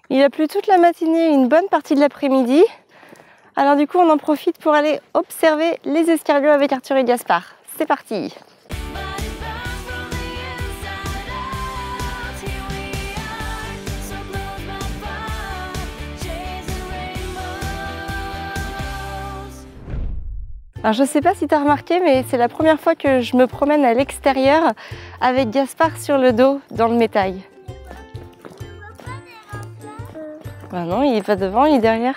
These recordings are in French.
Il a plu toute la matinée et une bonne partie de l'après-midi. Alors du coup, on en profite pour aller observer les escargots avec Arthur et Gaspard. C'est parti! Alors je ne sais pas si tu as remarqué, mais c'est la première fois que je me promène à l'extérieur avec Gaspard sur le dos dans le métail. Bah non, il n'est pas devant, il est derrière.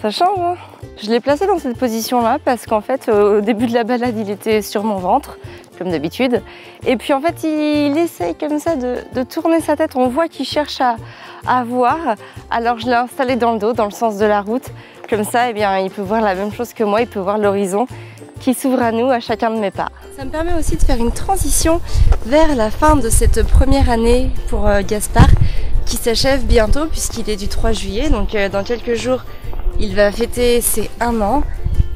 Ça change, hein? Je l'ai placé dans cette position-là parce qu'en fait, au début de la balade, il était sur mon ventre, comme d'habitude. Et puis en fait, il essaye comme ça de tourner sa tête. On voit qu'il cherche à voir. Alors je l'ai installé dans le dos, dans le sens de la route. Comme ça, eh bien, il peut voir la même chose que moi, il peut voir l'horizon qui s'ouvre à nous à chacun de mes pas. Ça me permet aussi de faire une transition vers la fin de cette première année pour Gaspard, qui s'achève bientôt puisqu'il est du 3 juillet. Donc dans quelques jours, il va fêter ses 1 an.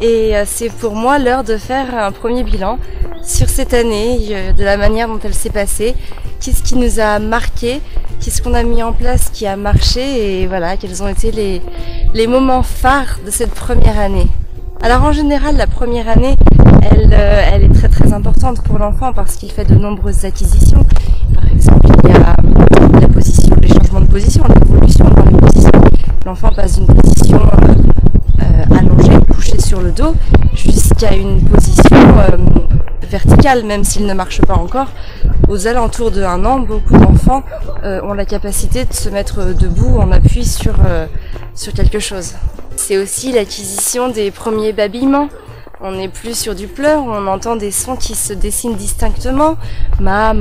Et c'est pour moi l'heure de faire un premier bilan sur cette année, de la manière dont elle s'est passée, qu'est-ce qui nous a marqué, qu'est-ce qu'on a mis en place qui a marché et voilà, quels ont été les moments phares de cette première année. Alors en général, la première année, elle est très très importante pour l'enfant parce qu'il fait de nombreuses acquisitions. Par exemple, il y a la position, les changements de position, l'évolution dans les positions. L'enfant passe d'une position allongée, couché sur le dos, jusqu'à une position verticale, même s'il ne marche pas encore. Aux alentours de 1 an, beaucoup d'enfants ont la capacité de se mettre debout en appui sur quelque chose. C'est aussi l'acquisition des premiers babillements. On n'est plus sur du pleur, on entend des sons qui se dessinent distinctement. Ma,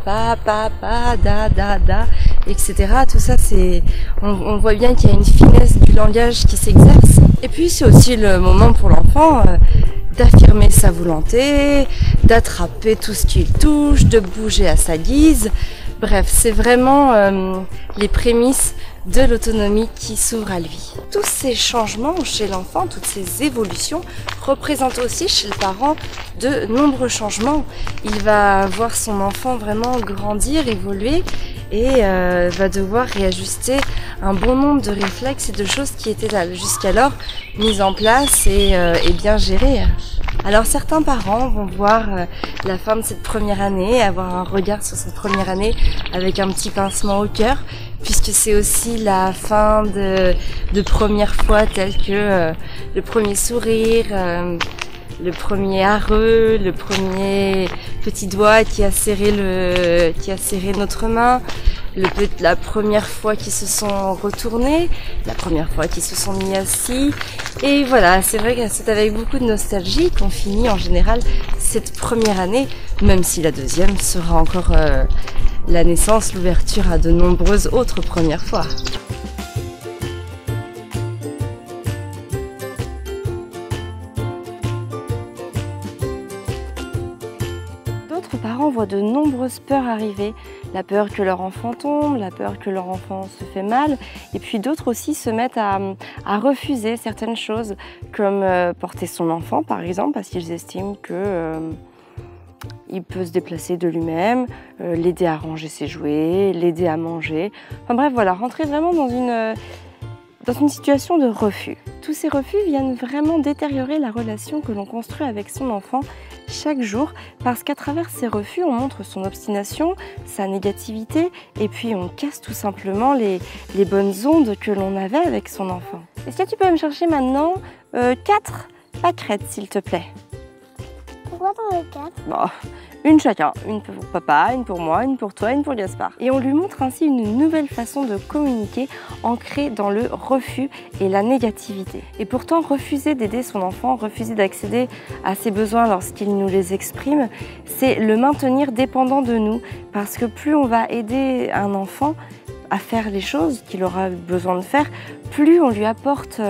pa, da, da, etc. Tout ça, on voit bien qu'il y a une finesse du langage qui s'exerce. Et puis c'est aussi le moment pour l'enfant d'affirmer sa volonté, d'attraper tout ce qu'il touche, de bouger à sa guise. Bref, c'est vraiment les prémices de l'autonomie qui s'ouvre à lui. Tous ces changements chez l'enfant, toutes ces évolutions représentent aussi chez le parent de nombreux changements. Il va voir son enfant vraiment grandir, évoluer et va devoir réajuster un bon nombre de réflexes et de choses qui étaient là jusqu'alors mises en place et bien gérées. Alors certains parents vont voir la fin de cette première année, avoir un regard sur cette première année avec un petit pincement au cœur, puisque c'est aussi la fin de premières fois telles que le premier sourire, le premier arreux, le premier petit doigt qui a serré notre main, la première fois qu'ils se sont retournés, la première fois qu'ils se sont mis assis. Et voilà, c'est vrai que c'est avec beaucoup de nostalgie qu'on finit en général cette première année, même si la deuxième sera encore la naissance, l'ouverture à de nombreuses autres premières fois. D'autres parents voient de nombreuses peurs arriver. La peur que leur enfant tombe, la peur que leur enfant se fait mal. Et puis d'autres aussi se mettent à refuser certaines choses, comme porter son enfant par exemple, parce qu'ils estiment que il peut se déplacer de lui-même, l'aider à ranger ses jouets, l'aider à manger. Enfin bref, voilà, rentrer vraiment dans une situation de refus. Tous ces refus viennent vraiment détériorer la relation que l'on construit avec son enfant chaque jour, parce qu'à travers ces refus, on montre son obstination, sa négativité, et puis on casse tout simplement les bonnes ondes que l'on avait avec son enfant. Est-ce que tu peux me chercher maintenant 4 pâquerettes, s'il te plaît? Pourquoi t'en as 4? Bon, une chacun, une pour papa, une pour moi, une pour toi, une pour Gaspard. Et on lui montre ainsi une nouvelle façon de communiquer ancrée dans le refus et la négativité. Et pourtant, refuser d'aider son enfant, refuser d'accéder à ses besoins lorsqu'il nous les exprime, c'est le maintenir dépendant de nous. Parce que plus on va aider un enfant à faire les choses qu'il aura besoin de faire, plus on lui apporte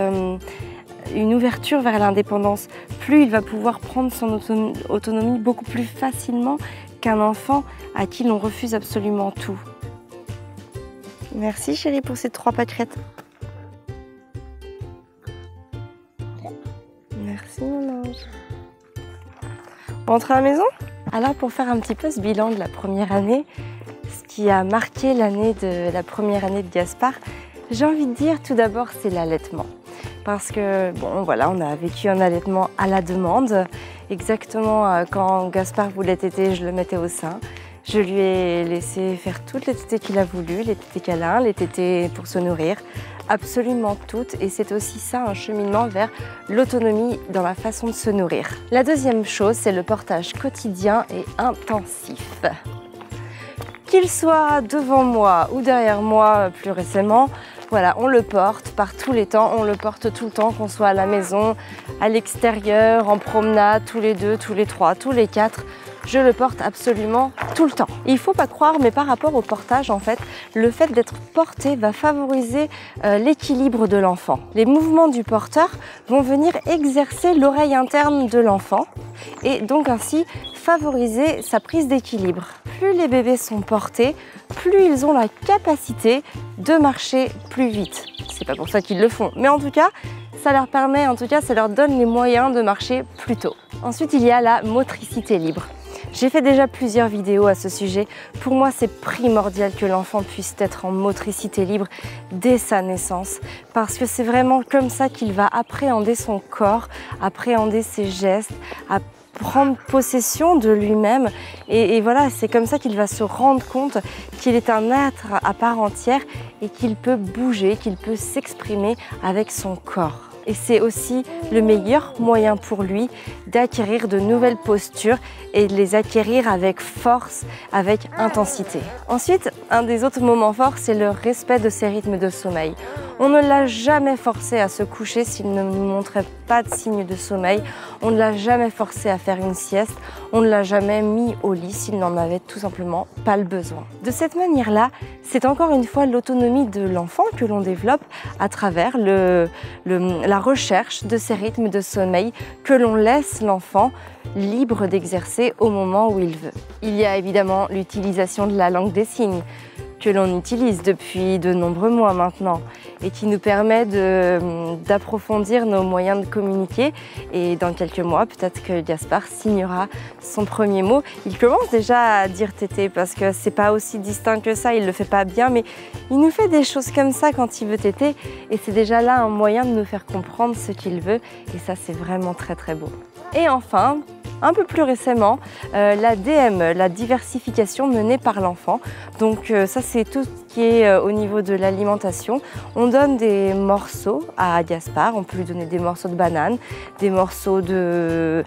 une ouverture vers l'indépendance, plus il va pouvoir prendre son autonomie beaucoup plus facilement qu'un enfant à qui l'on refuse absolument tout. Merci chérie pour ces 3 pâquerettes. Merci mon ange. On rentre à la maison? Alors pour faire un petit peu ce bilan de la première année, ce qui a marqué la première année de Gaspard, j'ai envie de dire tout d'abord c'est l'allaitement. Parce que bon voilà, on a vécu un allaitement à la demande. Exactement quand Gaspard voulait téter, je le mettais au sein. Je lui ai laissé faire toutes les tétées qu'il a voulu, les tétées câlins, les tétées pour se nourrir, absolument toutes. Et c'est aussi ça un cheminement vers l'autonomie dans la façon de se nourrir. La deuxième chose, c'est le portage quotidien et intensif. Qu'il soit devant moi ou derrière moi plus récemment, voilà, on le porte par tous les temps, on le porte tout le temps, qu'on soit à la maison, à l'extérieur, en promenade, tous les deux, tous les trois, tous les quatre. Je le porte absolument tout le temps. Il ne faut pas croire, mais par rapport au portage, en fait, le fait d'être porté va favoriser l'équilibre de l'enfant. Les mouvements du porteur vont venir exercer l'oreille interne de l'enfant et donc ainsi favoriser sa prise d'équilibre. Plus les bébés sont portés, plus ils ont la capacité de marcher plus vite. C'est pas pour ça qu'ils le font, mais en tout cas, ça leur permet, ça leur donne les moyens de marcher plus tôt. Ensuite, il y a la motricité libre. J'ai fait déjà plusieurs vidéos à ce sujet. Pour moi, c'est primordial que l'enfant puisse être en motricité libre dès sa naissance parce que c'est vraiment comme ça qu'il va appréhender son corps, appréhender ses gestes, prendre possession de lui-même et voilà, c'est comme ça qu'il va se rendre compte qu'il est un être à part entière et qu'il peut bouger, qu'il peut s'exprimer avec son corps. Et c'est aussi le meilleur moyen pour lui d'acquérir de nouvelles postures et de les acquérir avec force, avec intensité. Ensuite, un des autres moments forts, c'est le respect de ses rythmes de sommeil. On ne l'a jamais forcé à se coucher s'il ne nous montrait pas de signes de sommeil. On ne l'a jamais forcé à faire une sieste. On ne l'a jamais mis au lit s'il n'en avait tout simplement pas le besoin. De cette manière-là, c'est encore une fois l'autonomie de l'enfant que l'on développe à travers la recherche de ces rythmes de sommeil que l'on laisse l'enfant libre d'exercer au moment où il veut. Il y a évidemment l'utilisation de la langue des signes que l'on utilise depuis de nombreux mois maintenant et qui nous permet d'approfondir nos moyens de communiquer. Et dans quelques mois, peut-être que Gaspard signera son premier mot. Il commence déjà à dire tété parce que c'est pas aussi distinct que ça, il le fait pas bien, mais il nous fait des choses comme ça quand il veut téter et c'est déjà là un moyen de nous faire comprendre ce qu'il veut et ça c'est vraiment très très beau. Et enfin, un peu plus récemment, la DM, la diversification menée par l'enfant. Donc ça c'est tout ce qui est au niveau de l'alimentation. On donne des morceaux à Gaspard, on peut lui donner des morceaux de banane, des morceaux de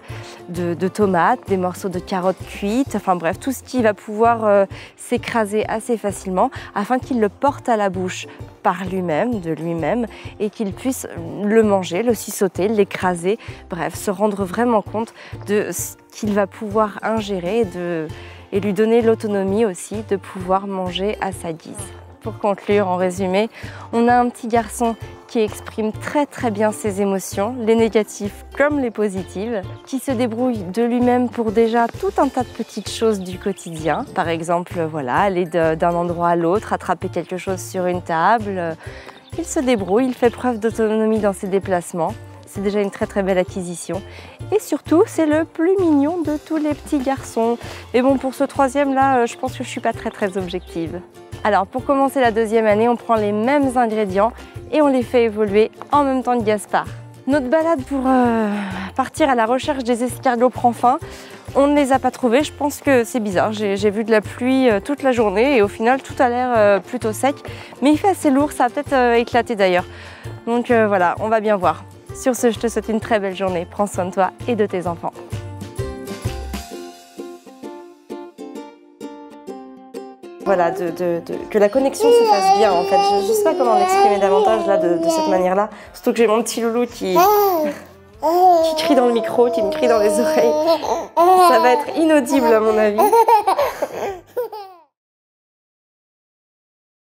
tomates, des morceaux de carottes cuites, enfin bref, tout ce qui va pouvoir s'écraser assez facilement afin qu'il le porte à la bouche par lui-même, de lui-même, et qu'il puisse le manger, le sussauter, l'écraser, bref, se rendre vraiment compte de ce qu'il va pouvoir ingérer et lui donner l'autonomie aussi de pouvoir manger à sa guise. Pour conclure, en résumé, on a un petit garçon qui exprime très très bien ses émotions, les négatives comme les positives, qui se débrouille de lui-même pour déjà tout un tas de petites choses du quotidien. Par exemple, voilà, aller d'un endroit à l'autre, attraper quelque chose sur une table. Il se débrouille, il fait preuve d'autonomie dans ses déplacements. C'est déjà une très très belle acquisition. Et surtout, c'est le plus mignon de tous les petits garçons. Et bon, pour ce troisième là, je pense que je ne suis pas très très objective. Alors pour commencer la deuxième année, on prend les mêmes ingrédients et on les fait évoluer en même temps que Gaspard. Notre balade pour partir à la recherche des escargots prend fin. On ne les a pas trouvés, je pense que c'est bizarre. J'ai vu de la pluie toute la journée et au final tout a l'air plutôt sec. Mais il fait assez lourd, ça va peut-être éclater d'ailleurs. Donc voilà, on va bien voir. Sur ce, je te souhaite une très belle journée. Prends soin de toi et de tes enfants. Voilà, que la connexion se fasse bien en fait. Je ne sais pas comment l'exprimer davantage là de cette manière-là. Surtout que j'ai mon petit loulou qui crie dans le micro, qui me crie dans les oreilles. Ça va être inaudible à mon avis.